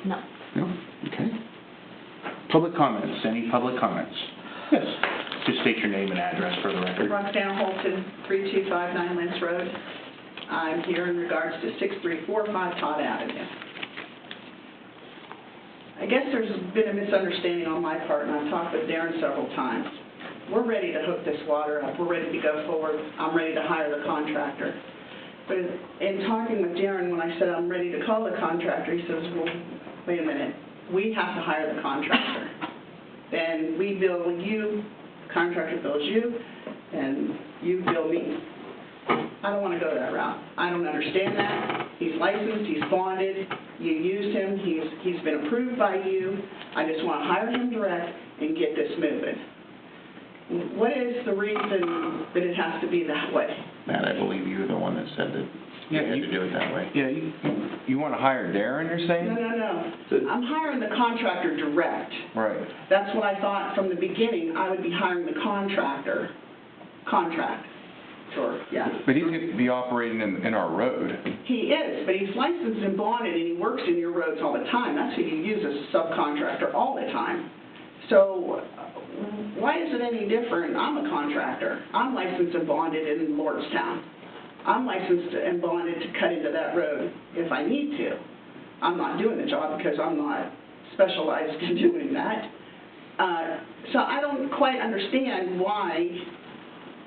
No. No? Okay. Public comments. Any public comments? Yes. Just state your name and address for the record. Roxanne Holton, 3259 Lynch Road. I'm here in regards to 6345 Todd Avenue. I guess there's been a misunderstanding on my part, and I've talked with Darren several times. We're ready to hook this water up. We're ready to go forward. I'm ready to hire the contractor. But in talking with Darren, when I said I'm ready to call the contractor, he says, well, wait a minute. We have to hire the contractor. Then we bill you, the contractor bills you, and you bill me. I don't want to go that route. I don't understand that. He's licensed, he's bonded, you used him, he's been approved by you. I just want to hire him direct and get this moving. What is the reason that it has to be that way? Matt, I believe you were the one that said that you had to do it that way. Yeah, you want to hire Darren, you're saying? No. I'm hiring the contractor direct. Right. That's what I thought from the beginning. I would be hiring the contractor. Contract. Sure, yeah. But he's going to be operating in our road. He is, but he's licensed and bonded, and he works in your roads all the time. That's who you use as a subcontractor all the time. So why is it any different? I'm a contractor. I'm licensed and bonded in Lordstown. I'm licensed and bonded to cut into that road if I need to. I'm not doing the job because I'm not specialized in doing that. So I don't quite understand why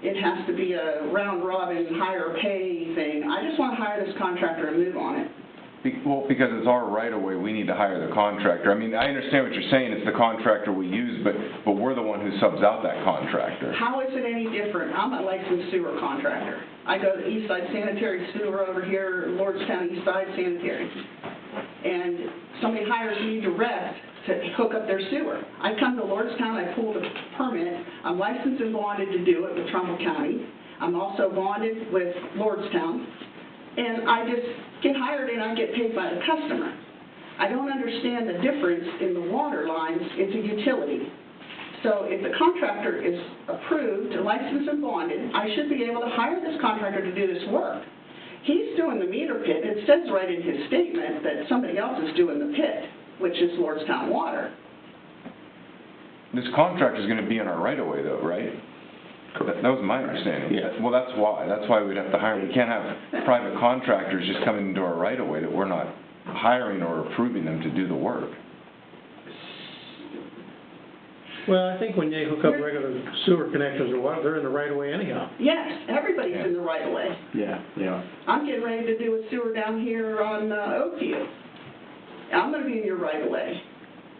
it has to be a round-robin, higher pay thing. I just want to hire this contractor and move on it. Well, because it's our right-of-way, we need to hire the contractor. I mean, I understand what you're saying. It's the contractor we use, but we're the one who subs out that contractor. How is it any different? I'm a licensed sewer contractor. I go to East Side Sanitary Sewer over here, Lordstown East Side Sanitary. And somebody hires me direct to hook up their sewer. I come to Lordstown, I pull the permit. I'm licensed and bonded to do it with Trumbull County. I'm also bonded with Lordstown. And I just get hired and I get paid by the customer. I don't understand the difference in the water lines. It's a utility. So if the contractor is approved, licensed and bonded, I should be able to hire this contractor to do this work. He's doing the meter pit. It says right in his statement that somebody else is doing the pit, which is Lordstown Water. This contractor is going to be in our right-of-way, though, right? That was my understanding. Yeah. Well, that's why. That's why we'd have to hire. We can't have private contractors just coming into our right-of-way that we're not hiring or approving them to do the work. Well, I think when they hook up regular sewer connections or what, they're in the right-of-way anyhow. Yes, everybody's in the right-of-way. Yeah. I'm getting ready to do a sewer down here on Oakview. I'm going to be in your right-of-way.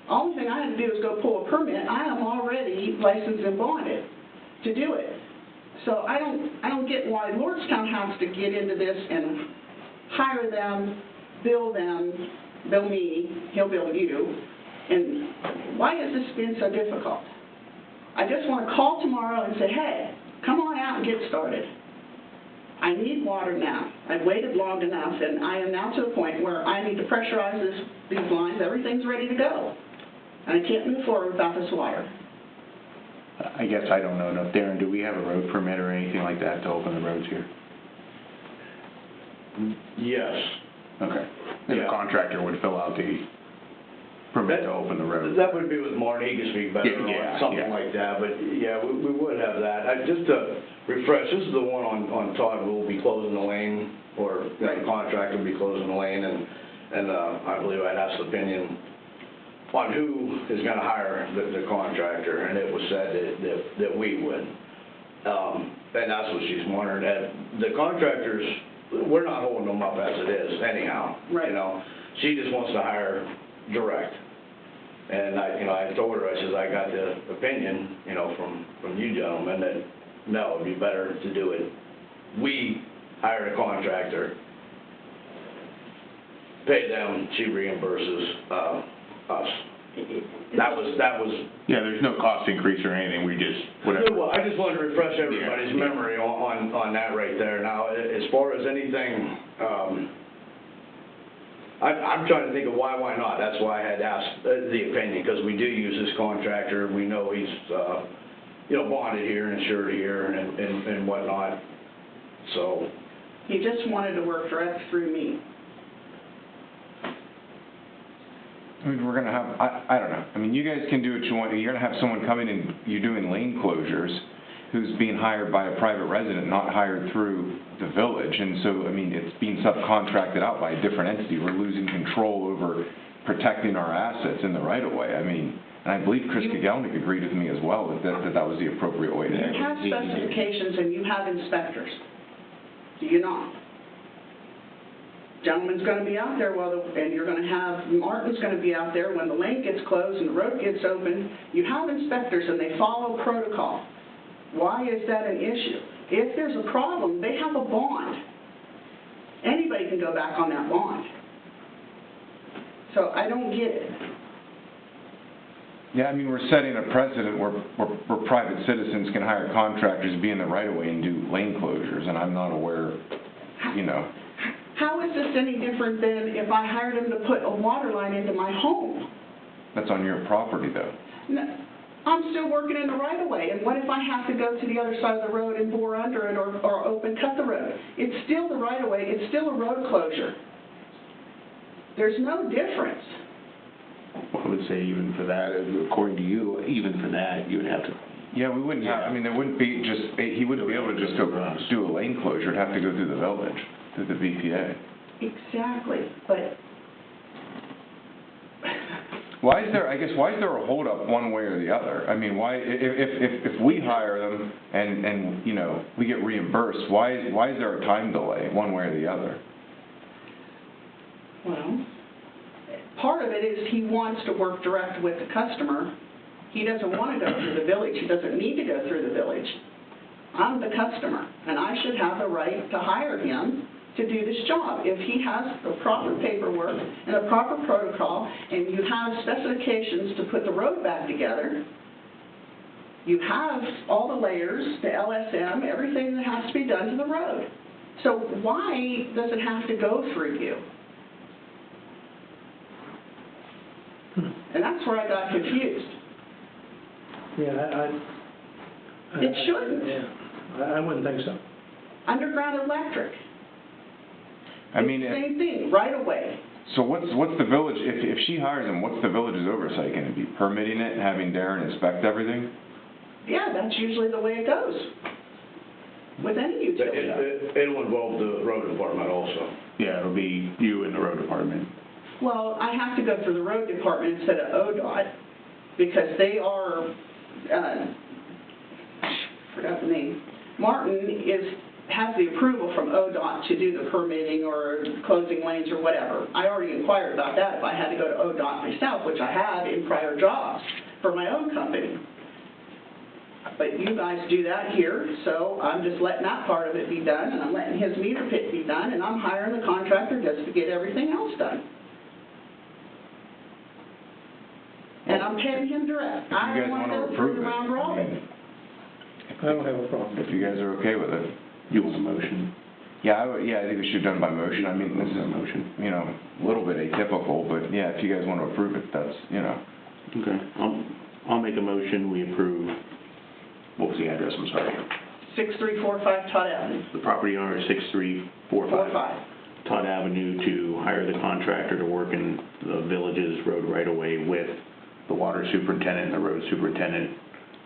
Only thing I have to do is go pull a permit. I am already licensed and bonded to do it. So I don't get why Lordstown has to get into this and hire them, bill me, he'll bill you, and why has this been so difficult? I just want to call tomorrow and say, hey, come on out and get started. I need water now. I've waited long enough, and I am now to a point where I need to pressurize these lines. Everything's ready to go, and I can't move forward without this water. I guess I don't know enough. Darren, do we have a road permit or anything like that to open the roads here? Yes. Okay. And the contractor would fill out the permit to open the road. That would be with Martin. He could speak better on something like that. But yeah, we would have that. Just to refresh, this is the one on Todd. We'll be closing the lane, or the contractor will be closing the lane, and I believe I'd asked the opinion on who is going to hire the contractor, and it was said that we would. And that's what she's wondering. The contractors, we're not holding them up as it is anyhow. Right. You know, she just wants to hire direct. And I told her, I said, I got the opinion, from you gentlemen that no, it'd be better to do it. We hire a contractor, pay them, she reimburses us. That was. Yeah, there's no cost increase or anything. We just whatever. Well, I just wanted to refresh everybody's memory on that right there. Now, as far as anything, I'm trying to think of why not. That's why I had asked the opinion, because we do use this contractor. We know he's bonded here and insured here and whatnot. So. He just wanted to work direct through me. I mean, we're gonna have, I don't know, I mean, you guys can do what you want, you're gonna have someone coming in, you're doing lane closures, who's being hired by a private resident, not hired through the village, and so, I mean, it's being subcontracted out by a different entity, we're losing control over protecting our assets in the right-of-way, I mean, and I believe Chris Kagelnik agreed with me as well, that was the appropriate way to You handle it. have specifications and you have inspectors. Do you not? Gentleman's going to be out there and you're going to have, Martin's going to be out there when the lane gets closed and the road gets open. You have inspectors and they follow protocol. Why is that an issue? If there's a problem, they have a bond. Anybody can go back on that bond. So I don't get it. Yeah, I mean, we're setting a precedent where private citizens can hire contractors to be in the right-of-way and do lane closures, and I'm not aware, you know. How is this any different than if I hired him to put a water line into my home? That's on your property, though. No, I'm still working in the right-of-way, and what if I have to go to the other side of the road and bore under it or cut the road? It's still the right-of-way, it's still a road closure. There's no difference. I would say even for that, according to you, even for that, you would have to. Yeah, we wouldn't have, I mean, there wouldn't be just, he wouldn't be able to just go do a lane closure, it'd have to go through the village, through the BPA. Exactly, but Why is there a holdup one way or the other? I mean, why, if we hire them and, you know, we get reimbursed, why is there a time delay one way or the other? well, part of it is he wants to work direct with the customer. He doesn't want to go through the village. He doesn't need to go through the village. I'm the customer, and I should have the right to hire him to do this job. If he has the proper paperwork and the proper protocol, and you have specifications to put the road back together, you have all the layers, the LSM, everything that has to be done to the road. So why does it have to go through you? And that's where I got confused. Yeah, It shouldn't. Yeah, I wouldn't think so. Underground electric. I mean, Same thing, right away. so what's the village, if she hires him, what's the village's oversight going to be? Permitting it, having Darren inspect everything? Yeah, that's usually the way it goes with any utility. It'll involve the road department also. Yeah, it'll be you and the road department. Well, I have to go through the road department instead of ODOT because they are, forgot the name. Martin has the approval from ODOT to do the permitting or closing lanes or whatever. I already inquired about that if I had to go to ODOT myself, which I have in prior jobs for my own company. But you guys do that here, so I'm just letting that part of it be done, and I'm letting his meter pit be done, and I'm hiring the contractor just to get everything else done. And I'm paying him direct. I don't want to go through the round robin. I don't have a problem. If you guys are okay with it. You want a motion? Yeah, I think we should have done by motion. I mean, this is, you know, a little bit atypical, but yeah, if you guys want to approve it, that's, you know. Okay, I'll make a motion, we approve, what was the address, I'm sorry? 6345 Todd Avenue. The property owner is 6345 Todd Avenue to hire the contractor to work in the village's road right-of-way with the water superintendent and the road superintendent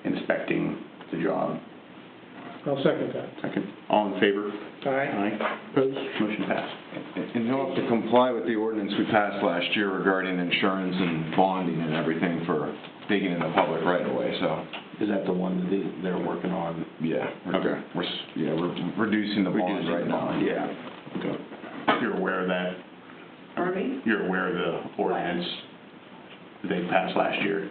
inspecting the job. I'll second that. Second. All in favor? Aye. Opposed? Motion passed. And he'll have to comply with the ordinance we passed last year regarding insurance and bonding and everything for digging in the public right-of-way, so. Is that the one that they're working on? Yeah. Okay. We're reducing the bond right now. Yeah. Okay. You're aware of that? Pardon me? You're aware of the ordinance that they passed last year?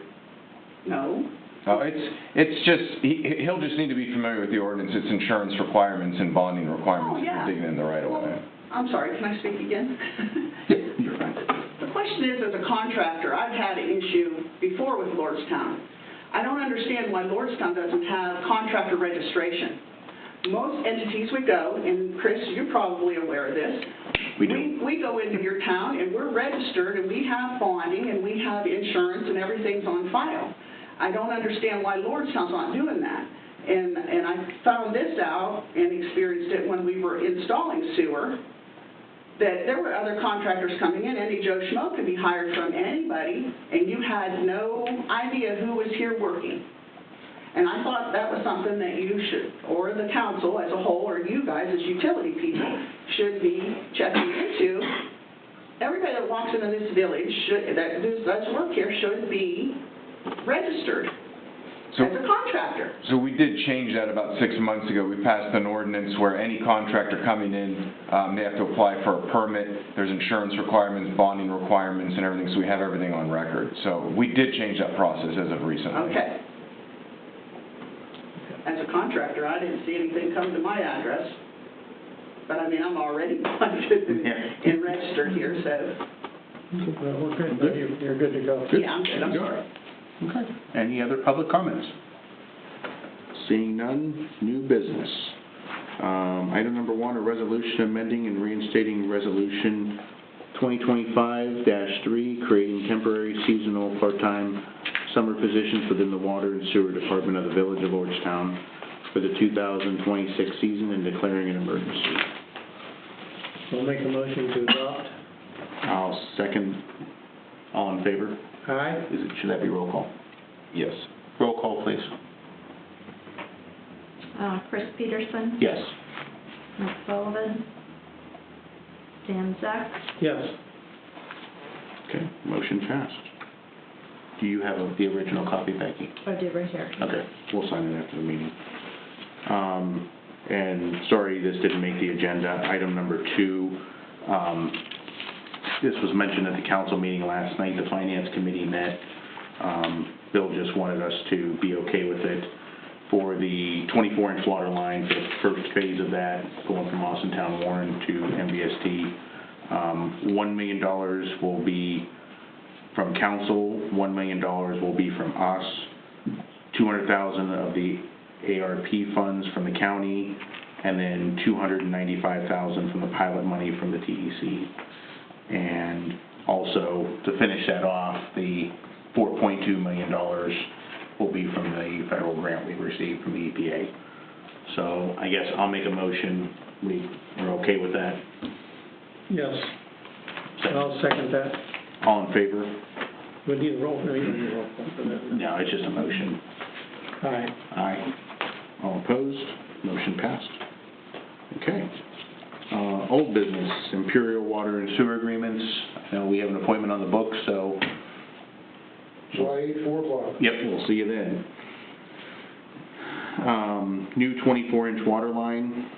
No. It's just, he'll just need to be familiar with the ordinance, its insurance requirements and bonding requirements Oh, yeah. for digging in the right-of-way. Well, I'm sorry, can I speak again? You're fine. The question is, as a contractor, I've had an issue before with Lordstown. I don't understand why Lordstown doesn't have contractor registration. Most entities we go, and Chris, you're probably aware of this. We do. We go into your town and we're registered and we have bonding and we have insurance and everything's on file. I don't understand why Lordstown's not doing that. And I found this out and experienced it when we were installing sewer, that there were other contractors coming in, any Joe Schmo could be hired from anybody, and you had no idea who was here working. And I thought that was something that you should, or the council as a whole, or you guys as utility people, should be checking into. Everybody that walks into this village, that does work here, should be registered So- as a contractor. So we did change that about 6 months ago. We passed an ordinance where any contractor coming in, they have to apply for a permit. There's insurance requirements, bonding requirements, and everything, so we have everything on record. So we did change that process as of recently. Okay. As a contractor, I didn't see anything come to my address. But I mean, I'm already bonded and registered here, so, Well, we're good, but you're good to go. yeah, I'm good, I'm sorry. Okay. Any other public comments? Seeing none, new business. Item number 1, a resolution amending and reinstating Resolution 2025-3, creating temporary seasonal part-time summer positions within the Water and Sewer Department of the Village of Lordstown for the 2026 season and declaring an emergency. We'll make a motion to adopt. I'll second. All in favor? Aye? Should that be roll call? Yes. Roll call, please. Chris Peterson, Yes. Mike Sullivan, Dan Zeck, Yes. Okay, motion passed. Do you have the original copy, Becky? I did right here. Okay, we'll sign it after the meeting. And sorry, this didn't make the agenda. Item number 2, this was mentioned at the council meeting last night. The Finance Committee met. Bill just wanted us to be okay with it for the 24-inch water line for the first phase of that, going from Austintown Warren to MVST. $1 million will be from council, $1 million will be from us, $200,000 of the ARP funds from the county, and then $295,000 from the pilot money from the TEC. And also, to finish that off, the $4.2 million will be from the federal grant we received from the EPA. So I guess I'll make a motion. We're okay with that? Yes. I'll second that. All in favor? We need a roll, no, you don't need a roll call for that. No, it's just a motion. Aye. Aye. All opposed? Motion passed. Okay. Old business, Imperial Water and Sewer Agreements. I know we have an appointment on the books, so. July 8, 4 o'clock. Yep, we'll see you then. New 24-inch water line.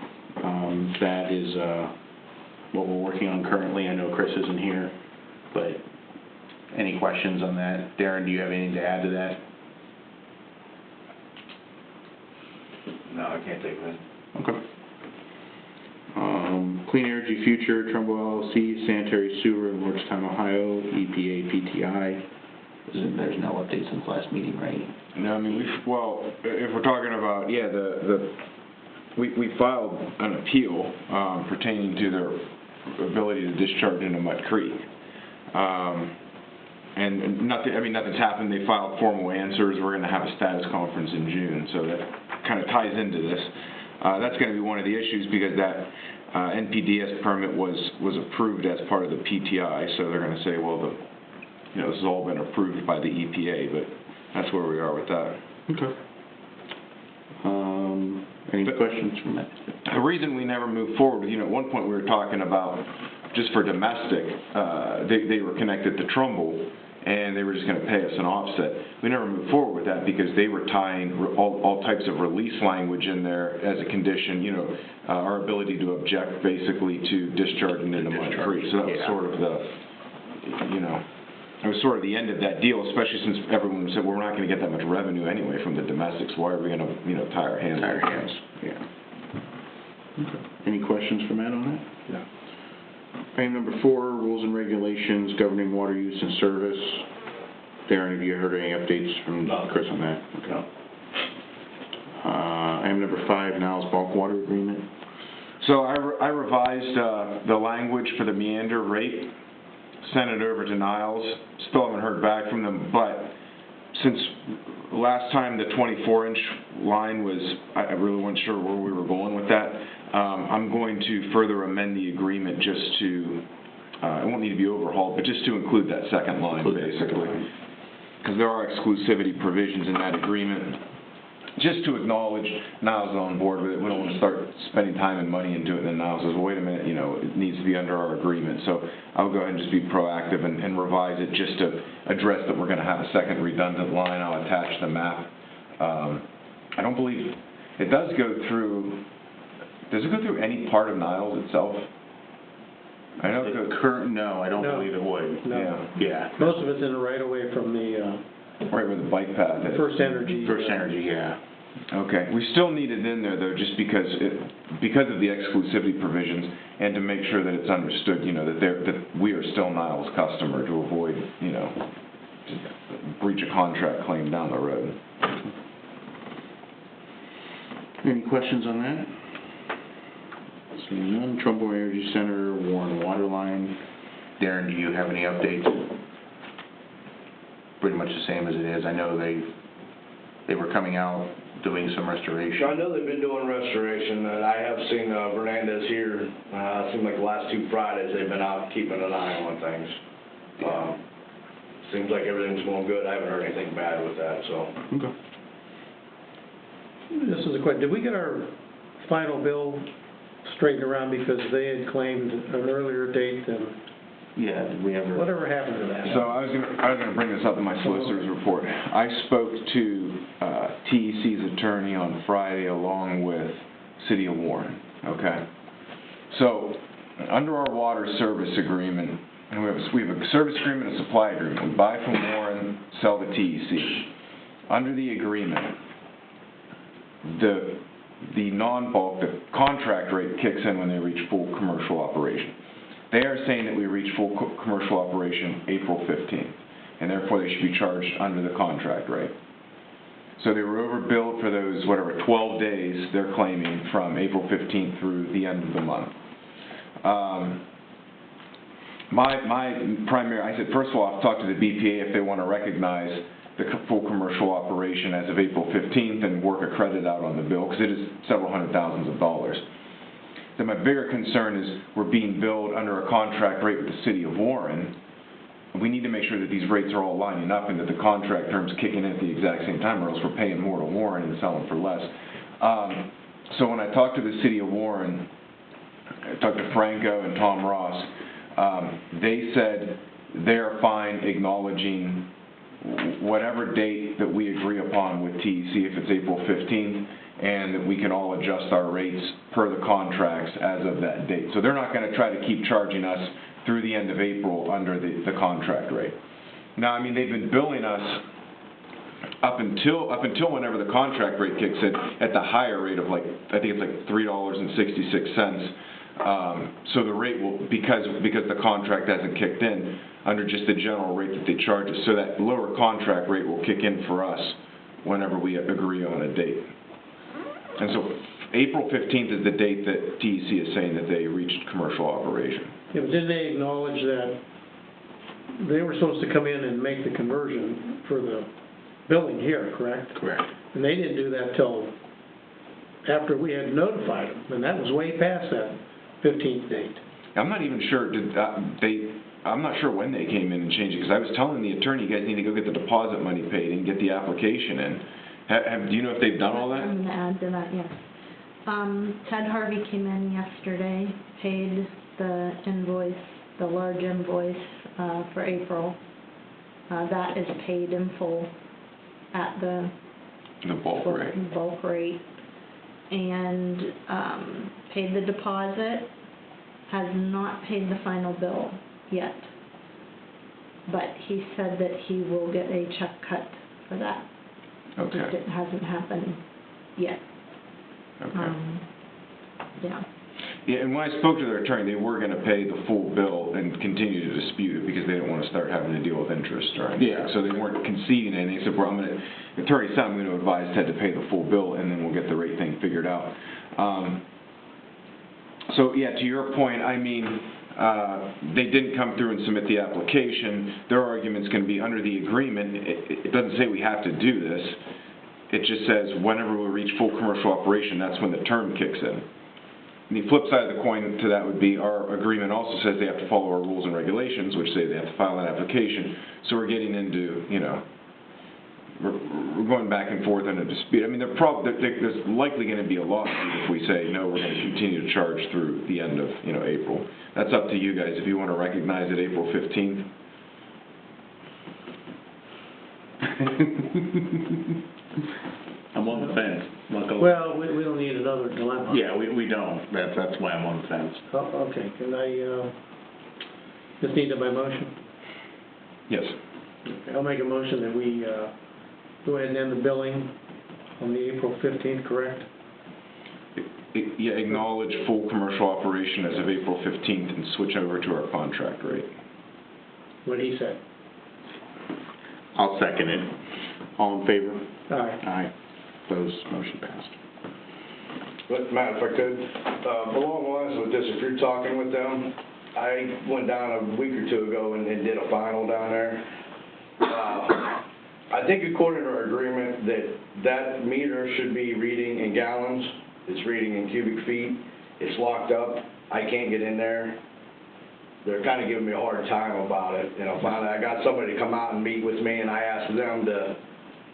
That is what we're working on currently. I know Chris isn't here, but any questions on that? Darren, do you have anything to add to that? No, I can't take that. Okay. Clean Energy Future, Trumbull LLC, Sanitary Sewer in Lordstown, Ohio, EPA, PTI. There's no update since last meeting, right? No, I mean, if we're talking about, yeah, we filed an appeal pertaining to their ability to discharge into Mud Creek. And nothing's happened. They filed formal answers. We're going to have a status conference in June, so that kind of ties into this. That's going to be one of the issues because that NPDES permit was approved as part of the PTI, so they're going to say, well, this has all been approved by the EPA, but that's where we are with that. Okay. Any questions from that? The reason we never moved forward, at one point we were talking about just for domestic, they were connected to Trumbull, and they were just going to pay us an offset. We never moved forward with that because they were tying all types of release language in there as a condition, our ability to object basically to discharging into Mud Creek. So that was sort of the, it was sort of the end of that deal, especially since everyone said, well, we're not going to get that much revenue anyway from the domestics. Why are we going to, tie our hands? Tie our hands, yeah. Okay. Any questions for Matt on that? No. Item number 4, rules and regulations governing water use and service. Darren, have you heard any updates from Chris on that? Okay. Item number 5, Niles Bulk Water Agreement. So I revised the language for the meander rate, sent it over to Niles. Still haven't heard back from them, but since last time the 24-inch line was, I really wasn't sure where we were going with that. I'm going to further amend the agreement just to, it won't need to be overhauled, but just to include that second line, basically. Because there are exclusivity provisions in that agreement. Just to acknowledge Niles is on board with it. We don't want to start spending time and money into it, and then Niles says, well, wait a minute, you know, it needs to be under our agreement. So I'll go ahead and just be proactive and revise it just to address that we're going to have a second redundant line. I'll attach the map. I don't believe, it does go through, does it go through any part of Niles itself? I know it goes, No, I don't No. believe it would. No. Yeah. Most of it's in the right of way from the, right where the bike path is. First Energy. First Energy, yeah. Okay, we still need it in there though, just because of the exclusivity provisions, and to make sure that it's understood, you know, that we are still Niles' customer, to avoid, you know, breach of contract claim down the road. Any questions on that? Seeing none. Trumbull Energy Center, Warren Water Line. Darren, do you have any updates? Pretty much the same as it is. I know they were coming out doing some restoration. I know they've been doing restoration, and I have seen Fernandez here, it seemed like the last 2 Fridays, they've been out keeping an eye on things. Seems like everything's going good. I haven't heard anything bad with that, so. Okay. This is a question. Did we get our final bill straightened around because they had claimed an earlier date than, Yeah, did we ever? whatever happened to that? So I was gonna bring this up in my solicitor's report. I spoke to TEC's attorney on Friday along with City of Warren, okay? So, under our water service agreement, and we have a service agreement and a supply agreement. We buy from Warren, sell to TEC. Under the agreement, the non-bulk, the contract rate kicks in when they reach full commercial operation. They are saying that we reach full commercial operation April 15th, and therefore they should be charged under the contract rate. So they were overbilled for those, 12 days they're claiming from April 15th through the end of the month. My primary, I said, first of all, I've talked to the BPA if they want to recognize the full commercial operation as of April 15th and work a credit out on the bill, because it is several hundred thousands of dollars. Then my bigger concern is we're being billed under a contract rate with the City of Warren. We need to make sure that these rates are all lining up and that the contract terms kicking in at the exact same time, or else we're paying more to Warren and selling for less. So when I talked to the City of Warren, I talked to Franco and Tom Ross, they said they're fine acknowledging whatever date that we agree upon with TEC, if it's April 15th, and that we can all adjust our rates per the contracts as of that date. So they're not going to try to keep charging us through the end of April under the contract rate. Now, I mean, they've been billing us up until whenever the contract rate kicks in at the higher rate of, like, I think it's like $3.66. So the rate will, because the contract hasn't kicked in, under just the general rate that they charge us. So that lower contract rate will kick in for us whenever we agree on a date. And so April 15th is the date that TEC is saying that they reached commercial operation. Yeah, but did they acknowledge that they were supposed to come in and make the conversion for the billing here, correct? Correct. And they didn't do that till after we had notified them, and that was way past that 15th date. I'm not even sure, I'm not sure when they came in and changed it, because I was telling the attorney, you guys need to go get the deposit money paid and get the application in. Do you know if they've done all that? I'm going to add to that, yes. Ted Harvey came in yesterday, paid the invoice, the large invoice for April. That is paid in full at the bulk rate. Bulk rate. And paid the deposit, has not paid the final bill yet. But he said that he will get a check cut for that. Okay. It hasn't happened yet. Okay. Yeah. Yeah, and when I spoke to their attorney, they were going to pay the full bill and continue to dispute it because they didn't want to start having to deal with interest or anything. Yeah. So they weren't conceding anything. They said, well, the attorney said, I'm going to advise Ted to pay the full bill and then we'll get the rate thing figured out. So, yeah, to your point, I mean, They didn't come through and submit the application. Their argument's going to be under the agreement. It doesn't say we have to do this. It just says whenever we reach full commercial operation, that's when the term kicks in. And the flip side of the coin to that would be our agreement also says they have to follow our rules and regulations, which say they have to file an application. So we're getting into, you know, we're going back and forth in a dispute. I mean, there's likely going to be a lawsuit if we say, no, we're going to continue to charge through the end of, you know, April. That's up to you guys if you want to recognize it April 15th. I'm on the fence. Well, we don't need another dilemma. Yeah, we don't. That's why I'm on the fence. Oh, okay, can I, just need it by motion? Yes. I'll make a motion that we, go ahead and end the billing on the April 15th, correct? Yeah, acknowledge full commercial operation as of April 15th and switch over to our contract rate. What he said. I'll second it. All in favor? Aye. Aye. Opposed? Motion passed. But Matt, if I could, along the lines with this, if you're talking with them, I went down a week or two ago and did a final down there. I think according to our agreement that meter should be reading in gallons. It's reading in cubic feet. It's locked up. I can't get in there. They're kind of giving me a hard time about it. You know, finally I got somebody to come out and meet with me, and I asked them to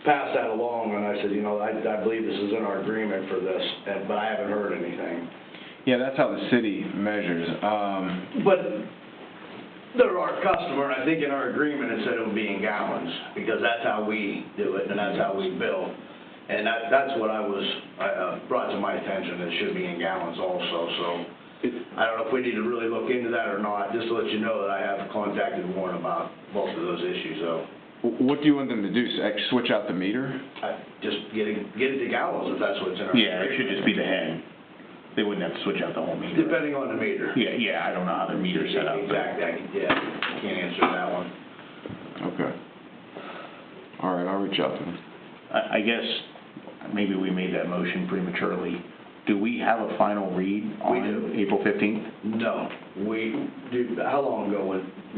pass that along, and I said, you know, I believe this is in our agreement for this, but I haven't heard anything. Yeah, that's how the city measures. But they're our customer, and I think in our agreement it said it would be in gallons, because that's how we do it, and that's how we bill. And that's what I brought to my attention, it should be in gallons also, so I don't know if we need to really look into that or not, just to let you know that I have contacted Warren about both of those issues, though. What do you want them to do, switch out the meter? Just get it to gallons, if that's what's in our Yeah, it agreement. should just be the head. They wouldn't have to switch out the whole meter. Depending on the meter. Yeah, I don't know how their meter's set up. Exactly, yeah, can't answer that one. Okay. All right, I'll reach out to them. I guess maybe we made that motion prematurely. Do we have a final read on April 15th? No, how long ago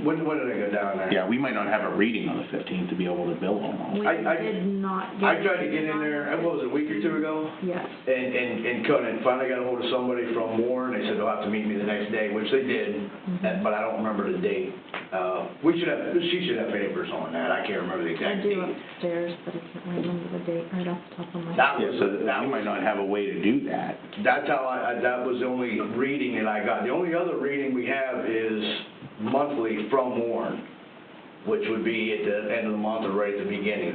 when did I go down there? Yeah, we might not have a reading on the 15th to be able to bill them all. We did not get. I tried to get in there, what was it, a week or two ago? Yes. And couldn't. Finally got a hold of somebody from Warren. They said they'll have to meet me the next day, which they did, but I don't remember the date. She should have papers on that. I can't remember the I exact do date. upstairs, but I can't remember the date right off the top of my head. That Yeah, was, so that we might not have a way to do that. That's how that was the only reading that I got. The only other reading we have is monthly from Warren, which would be at the end of the month or right at the beginning.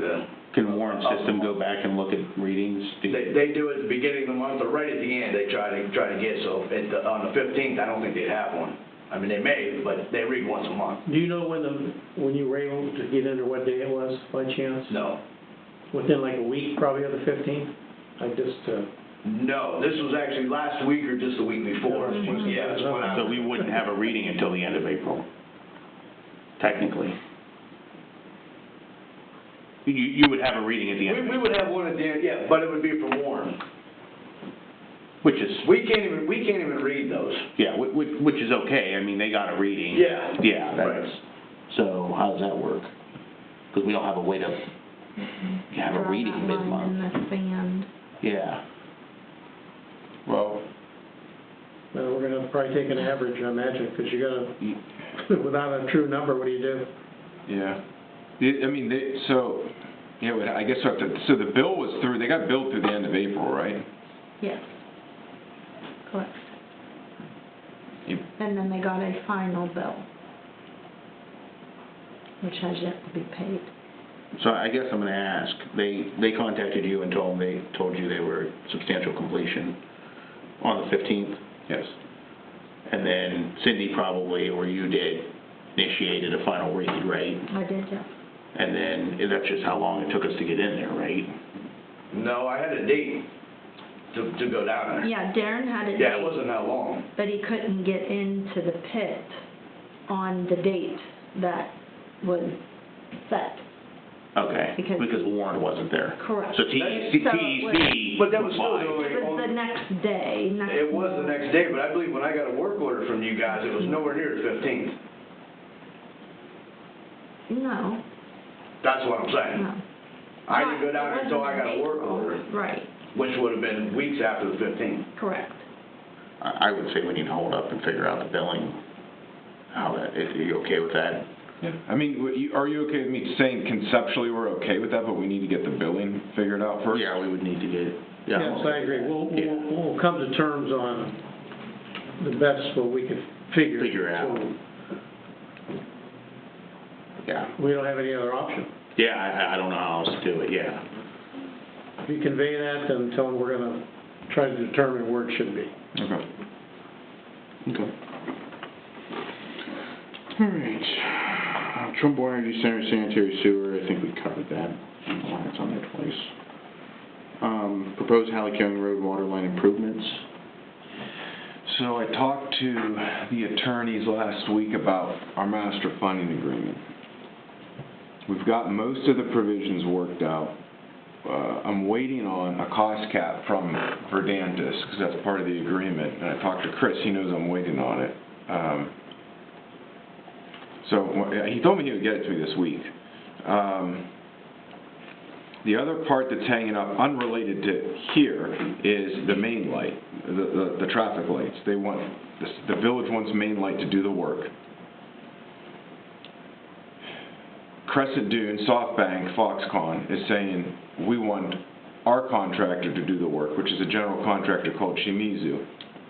Can Warren's system go back and look at readings? They do it at the beginning of the month or right at the end. They try to get, so on the 15th, I don't think they'd have one. I mean, they may, but they read once a month. Do you know when you were able to get into what day it was, by chance? No. Within like a week, probably, of the 15th? No, this was actually last week or just the week before. Yeah, that's when So we wouldn't have a reading until the end of April, technically. You would have a reading at the end. We would have one at the end, yeah, but it would be from Warren. Which is, We can't even read those. yeah, which is okay. I mean, they got a reading. Yeah. Yeah, Right. that's, so how does that work? Because we don't have a way to have a Draw reading that line mid-month. in the sand. Yeah. Well, We're gonna probably take an average, I imagine, because you gotta, without a true number, what do you do? yeah. I mean, so I guess we have to, so the bill was through, they got billed through the end of April, right? Yes. Correct. You- And then they got a final bill, which has yet to be paid. So I guess I'm going to ask, they contacted you and told you they were substantial completion on the 15th? Yes. And then Cindy probably, or you did, initiated a final read, right? I did, yes. And then that's just how long it took us to get in there, right? No, I had a date to go down there. Yeah, Darren had it. Yeah, it wasn't that long. But he couldn't get into the pit on the date that was set. Okay, Because- because Warren wasn't there. Correct. So TEC So it was- But that was still was by. doing. It was the next day, It was the next day, but I believe when I got a work order from you guys, it was nowhere near the 15th. No, That's what I'm saying. no. I didn't go down It until I wasn't got a in work April. order, Right, which would have been weeks after the 15th. correct. I would say we need to hold up and figure out the billing, how that, are you okay with that? Yeah, I mean, are you okay with me saying conceptually we're okay with that, but we need to get the billing figured out first? Yeah, we would need to get, yeah. I'm Yes, okay I agree. with that. Yeah. We'll come to terms on the best what we can figure. Figure out. So Yeah, we don't have any other option. yeah, I don't know how else to do it, yeah. If you convey that, then tell them we're gonna try to determine where it should be. Okay. Okay. All right. Trumbull Energy Center sanitary sewer, I think we covered that. I don't know why it's on there twice. Proposed Halleck-Young Road water line improvements. So I talked to the attorneys last week about our master funding agreement. We've got most of the provisions worked out. I'm waiting on a cost cap from Verdantis, because that's part of the agreement, and I talked to Chris, he knows I'm waiting on it. So he told me he would get it to me this week. The other part that's hanging up, unrelated to here, is the main light, the traffic lights. They want, the village wants main light to do the work. Crescent Dune, SoftBank, Foxconn is saying, we want our contractor to do the work, which is a general contractor called Shimizu.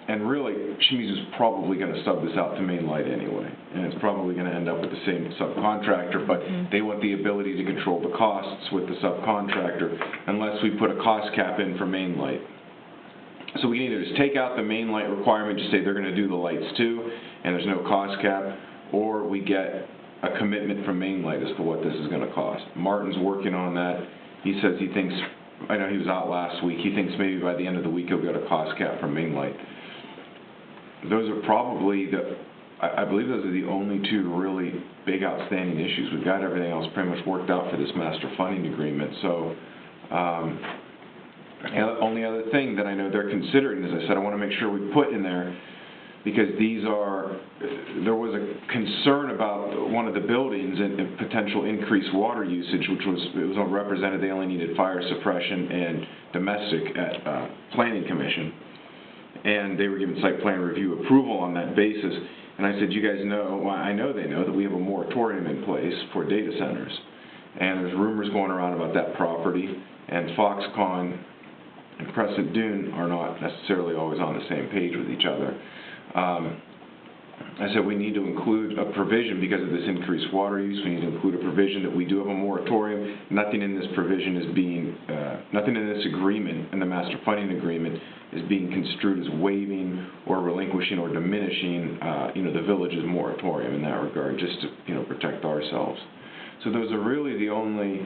And really, Shimizu's probably going to sub this out to main light anyway. And it's probably going to end up with the same subcontractor, but they want the ability to control the costs with the subcontractor unless we put a cost cap in for main light. So we can either just take out the main light requirement, just say they're going to do the lights too, and there's no cost cap, or we get a commitment from main light as to what this is going to cost. Martin's working on that. He says he thinks, I know he was out last week, he thinks maybe by the end of the week he'll get a cost cap from main light. Those are probably I believe those are the only two really big outstanding issues. We've got everything else pretty much worked out for this master funding agreement. So, and the only other thing that I know they're considering, as I said, I want to make sure we put in there, because there was a concern about one of the buildings and potential increased water usage, it was represented they only needed fire suppression and domestic at Planning Commission. And they were given site plan review approval on that basis. And I said, you guys know, well, I know they know that we have a moratorium in place for data centers. And there's rumors going around about that property, and Foxconn and Crescent Dune are not necessarily always on the same page with each other. I said we need to include a provision because of this increased water use. We need to include a provision that we do have a moratorium. Nothing in this provision is being, nothing in this agreement, in the master funding agreement, is being construed as waiving or relinquishing or diminishing, the village's moratorium in that regard, just to, protect ourselves. So those are really the only,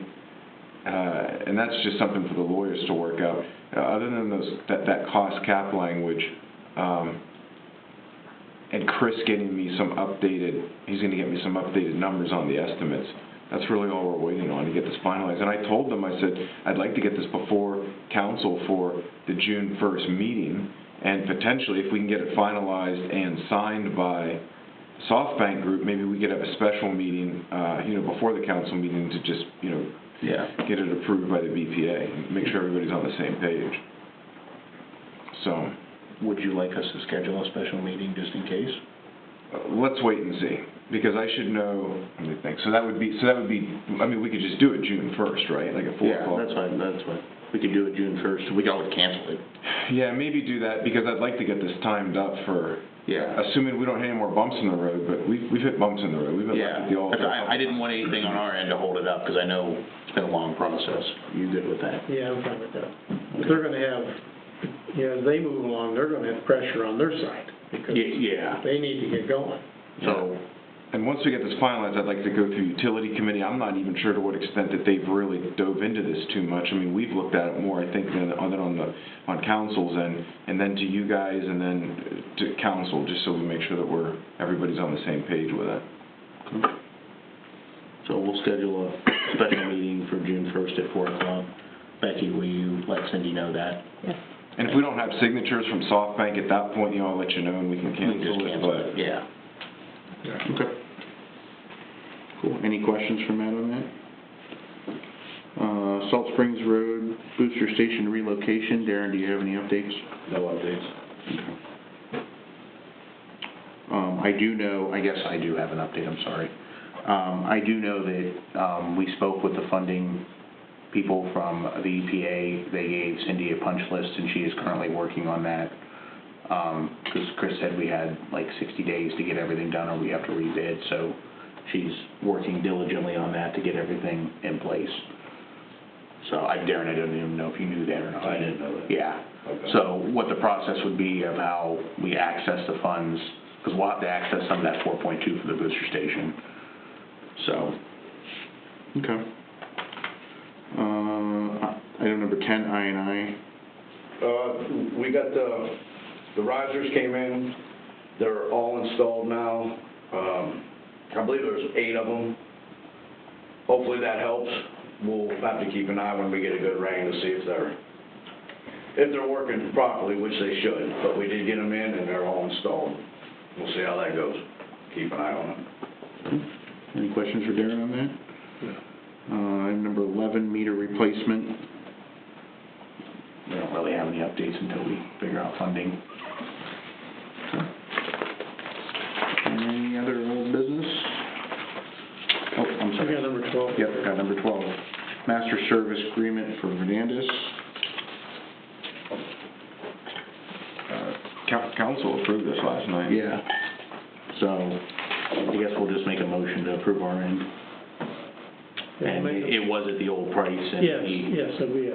and that's just something for the lawyers to work out. Other than that cost cap language, and Chris getting me some updated, he's going to get me some updated numbers on the estimates. That's really all we're waiting on to get this finalized. And I told them, I said, I'd like to get this before council for the June 1st meeting, and potentially if we can get it finalized and signed by SoftBank Group, maybe we could have a special meeting, before the council meeting to just, get it approved by the BPA and make sure everybody's on the same page. So, Would you like us to schedule a special meeting just in case? let's wait and see, because I should know, let me think. So that would be, I mean, we could just do it June 1st, right? Like at 4 o'clock? Yeah, that's fine. We could do it June 1st. We can always cancel it. Yeah, maybe do that, because I'd like to get this timed up for, assuming we don't hit any more bumps in the road, but we've hit bumps in the road. We've been left at the altar. I didn't want anything on our end to hold it up, because I know it's been a long process. You good with that? Yeah, I'm fine with that. But they're gonna have, as they move along, they're gonna have pressure on their side, because Yeah. they need to get going. So, And once we get this finalized, I'd like to go through utility committee. I'm not even sure to what extent that they've really dove into this too much. I mean, we've looked at it more, I think, than on council's end, and then to you guys, and then to council, just so we make sure that everybody's on the same page with it. so we'll schedule a special meeting for June 1st at 4 o'clock. Becky, will you let Cindy know that? Yes. And if we don't have signatures from SoftBank at that point, I'll let you know and we can We can just cancel it, cancel but. it, yeah. Okay. Cool. Any questions from Matt on that? Salt Springs Road Booster Station relocation. Darren, do you have any updates? No updates. Okay. I do know, I guess I do have an update, I'm sorry. I do know that we spoke with the funding people from the EPA. They gave Cindy a punch list, and she is currently working on that. Because Chris said we had like 60 days to get everything done, or we have to rebid, so she's working diligently on that to get everything in place. So, Darren, I don't even know if you knew that or not. I didn't know that. Yeah. Okay. So what the process would be of how we access the funds, because we'll have to access some of that 4.2 for the booster station. So, okay. Item number 10, I&I. We got the risers came in, they're all installed now. I believe there's 8 of them. Hopefully that helps. We'll have to keep an eye when we get a good rain to see if they're working properly, which they should. But we did get them in and they're all installed. We'll see how that goes. Keep an eye on them. Any questions for Darren on that? Item number 11, meter replacement. We don't really have any updates until we figure out funding. Okay. Any other old business? Oh, I'm We sorry. got number 12. Yep, got number 12. Master service agreement for Hernandez. Council approved this last night. Yeah. So, I guess we'll just make a motion to approve our end. And it was at the old price, and Yes, yes, so we,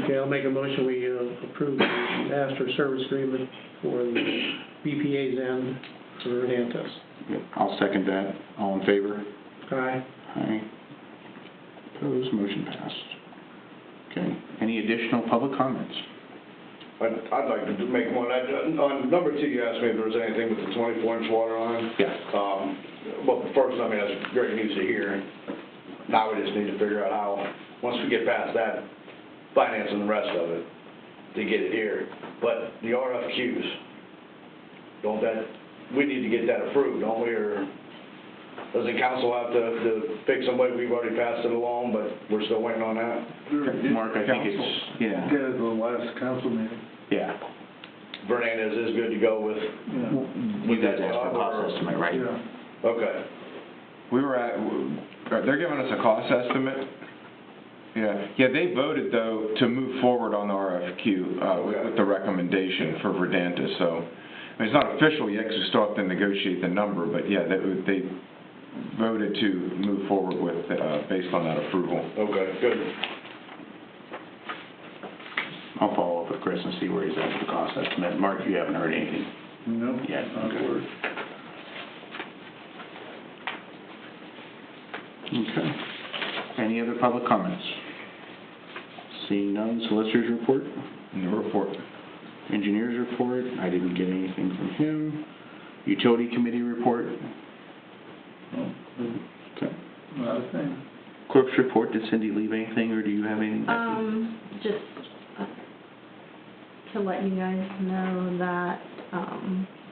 okay, I'll make a motion, we approve the master service agreement for the BPA's end for Hernandez. Yep, I'll second that. All in favor? Aye. Aye. Opposed, motion passed. Okay, any additional public comments? I'd like to make one. On number 2, you asked me if there was anything with the 24-inch water line. Yeah. Well, first, I mean, that's great news to hear. Now we just need to figure out how, once we get past that, financing the rest of it, to get it here. But the RFQs, we need to get that approved, don't we? Or does the council have to pick somebody? We've already passed it along, but we're still waiting on that. Mark, I think it's, yeah. Get it the last council meeting. Yeah. Fernandez is good to go with. You guys asked for cost estimate, right? Yeah. Okay. They're giving us a cost estimate. Yeah, they voted though to move forward on the RFQ with the recommendation for Verdanta, so, I mean, it's not official yet because we still have to negotiate the number, but yeah, they voted to move forward with, based on that approval. Okay, good. I'll follow up with Chris and see where he's at with the cost estimate. Mark, you haven't heard anything No. yet? Not a word. Okay. Any other public comments? Seeing none, solicitors report, No report. engineers report, I didn't get anything from him. Utility committee report, No, okay. not a thing. Clerk's report, did Cindy leave anything, or do you have anything? Just to let you guys know that,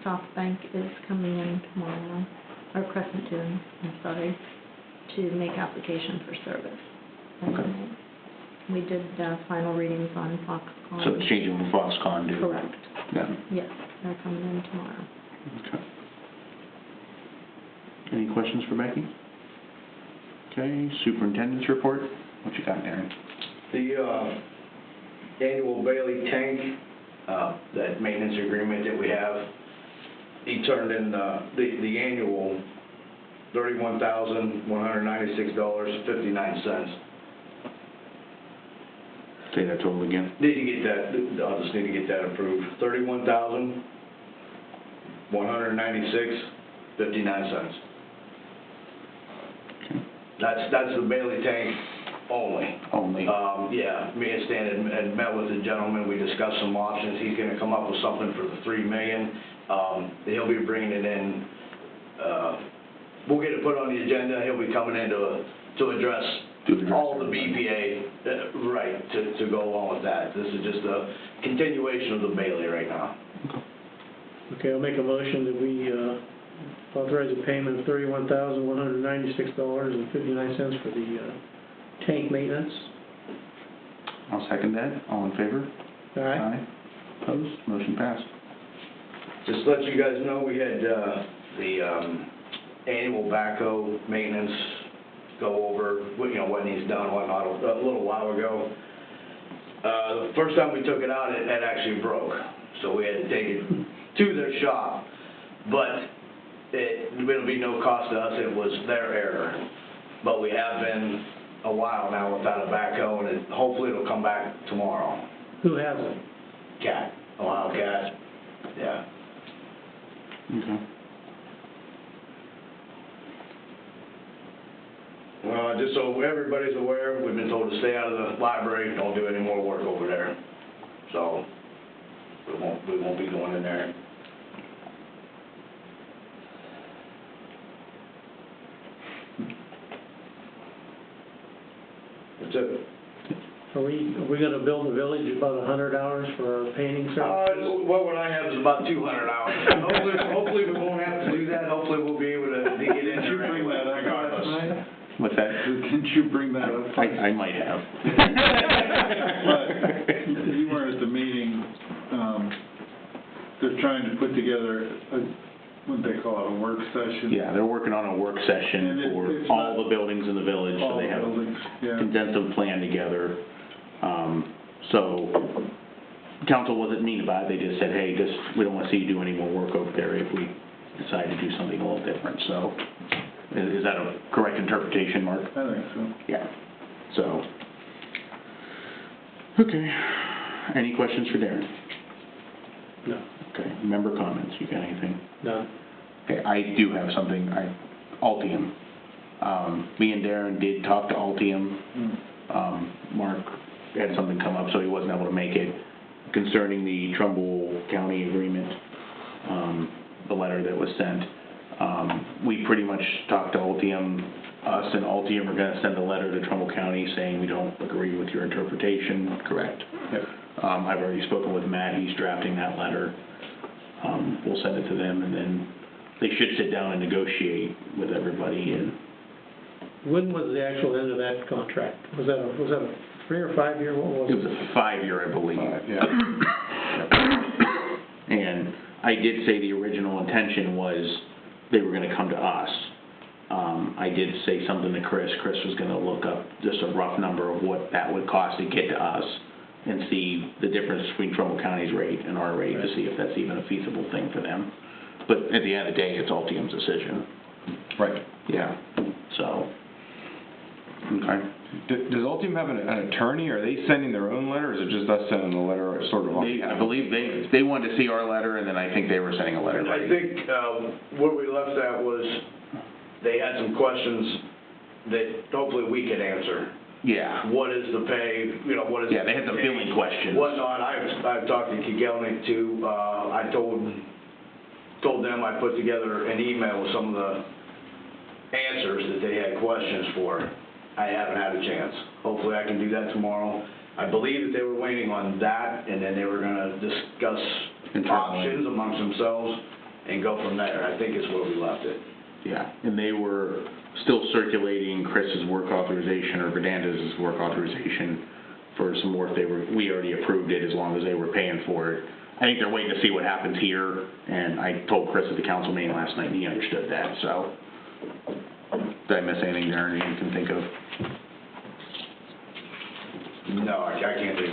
SoftBank is coming in tomorrow, or Crescent Tune, I'm sorry, to make application for service. Okay. We did, final readings on Foxconn. So it's changing from Foxconn to? Correct. Yeah, Yes, they're coming in tomorrow. okay. Any questions for Becky? Okay, superintendent's report, what you got, Darren? The annual Bailey tank, that maintenance agreement that we have, he turned in the annual $31,196.59. Say that total again. Need to get that, I'll just need to get that approved. $31,196.59. Okay. That's the Bailey tank only. Only? Yeah, me and Stan had met with the gentleman, we discussed some options, he's gonna come up with something for the $3 million. He'll be bringing it in, we'll get it put on the agenda, he'll be coming in to address To address all the everybody. BPA, right, to go along with that. This is just a continuation of the Bailey right now. Okay, I'll make a motion that we authorize a payment of $31,196.59 for the tank maintenance. I'll second that. All in favor? All right? Opposed? Motion passed. Just to let you guys know, we had the annual backhoe maintenance go over, what needs done, whatnot, a little while ago. The first time we took it out, it actually broke, so we had to take it to their shop. But it'll be no cost to us, it was their error. But we have been a while now without a backhoe, and hopefully it'll come back tomorrow. Who has it? Cat, Ohio Cat, yeah. Okay. Just so everybody's aware, we've been told to stay out of the library, don't do any more work over there. So, we won't be going in there. That's it. Are we gonna build the village about 100 hours for our painting services? What I have is about 200 hours. Hopefully we won't have to do that, hopefully we'll be able to get in Did you there bring that up last regardless. night? What's that? Didn't you bring that up? I might have. But you weren't at the meeting. They're trying to put together what they call it, a work session. Yeah, they're working on a work And session for it's all not- the buildings in the village, so All they the have buildings, yeah. condensed a plan together. So, council wasn't mean about it, they just said, hey, we don't want to see you do any more work over there if we decide to do something a little different, so. Is that a correct interpretation, Mark? I think so. Yeah, so. Okay, any questions for Darren? No, Okay, member comments, you got anything? no. Okay, I do have something, Altium. Me and Darren did talk to Altium. Mark had something come up, so he wasn't able to make it, concerning the Trumbull County agreement, the letter that was sent. We pretty much talked to Altium, us and Altium are gonna send a letter to Trumbull County saying we don't agree with your interpretation, correct? Yep. I've already spoken with Matt, he's drafting that letter. We'll send it to them, and then they should sit down and negotiate with everybody, and When was the actual end of that contract? Was that a 3 or 5 year, what was it it? was a 5-year, I believe. Yeah. And I did say the original intention was they were gonna come to us. I did say something to Chris. Chris was gonna look up just a rough number of what that would cost to get to us and see the difference between Trumbull County's rate and our rate to see if that's even a feasible thing for them. But at the end of the day, it's Altium's decision. Right. Yeah, so. Okay. Does Altium have an attorney? Are they sending their own letter, or is it just us sending the letter sort of on I behalf? believe they wanted to see our letter, and then I think they were sending a letter. I think where we left that was, they had some questions that hopefully we could answer. Yeah. What is the pay, what is... Yeah, they had some billing questions. Whatnot, I've talked to Kigelnik too, I told them I put together an email with some of the answers that they had questions for. I haven't had a chance. Hopefully I can do that tomorrow. I believe that they were waiting on that, and then they were gonna discuss options amongst themselves and go from there. I think is where we left it. Yeah, and they were still circulating Chris's work authorization or Verdandez's work authorization for some work we already approved it as long as they were paying for it. I think they're waiting to see what happens here, and I told Chris at the council meeting last night, and he understood that, so. Did I miss anything, Darren, you can think of? No, I can't think of it.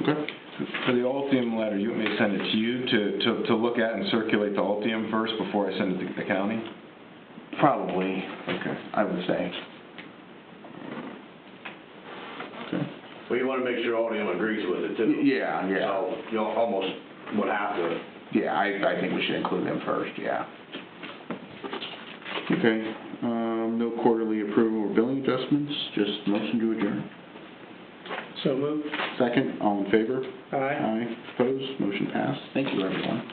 Okay. For the Altium letter, you want me to send it to you to look at and circulate the Altium first before I send it to the county? Probably, okay, I would say. Okay. Well, you wanna make sure Altium agrees with it too. Yeah, yeah. So, you almost would have to. Yeah, I think we should include them first, yeah. Okay, no quarterly approval or billing adjustments, just motion to adjourn. So moved. Second, all in favor? Aye. Aye, opposed, motion passed. Thank you, everyone.